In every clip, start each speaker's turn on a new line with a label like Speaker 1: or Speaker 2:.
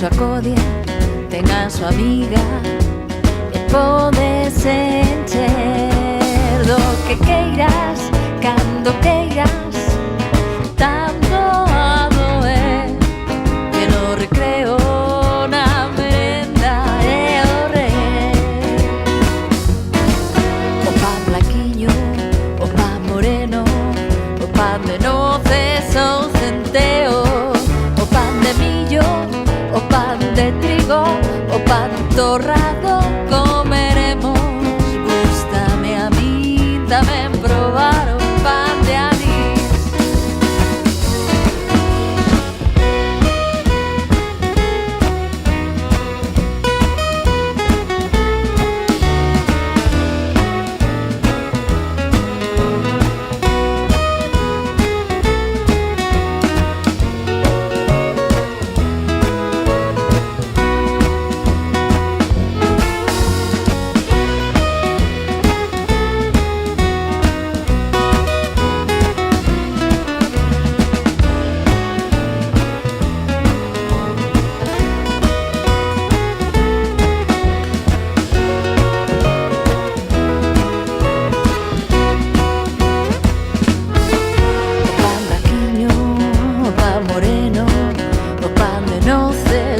Speaker 1: súa codia, ten a súa amiga, e podes encher do que queiras, cando queiras, tanto a doer, que no recreo, na merenda e o rei. O pan blanquiño, o pan moreno, o pan de noces ou centeo, o pan de millo, o pan de trigo, o pan torrado comeremos. Gústame a mí tamén probar o pan de anís.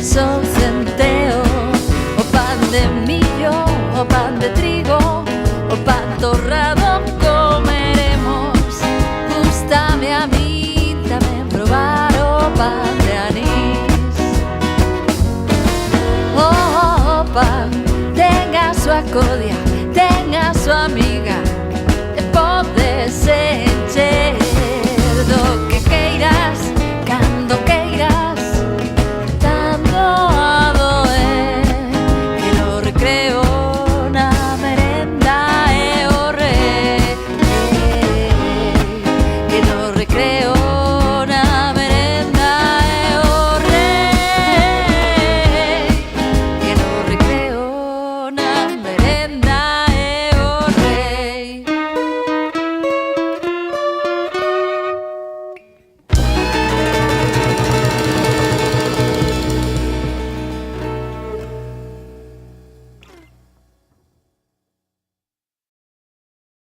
Speaker 1: Son centeo, o pan de millo, o pan de trigo, o pan torrado comeremos. Gústame a mí tamén probar o pan de anís. O pan ten a súa codia, ten a súa amiga,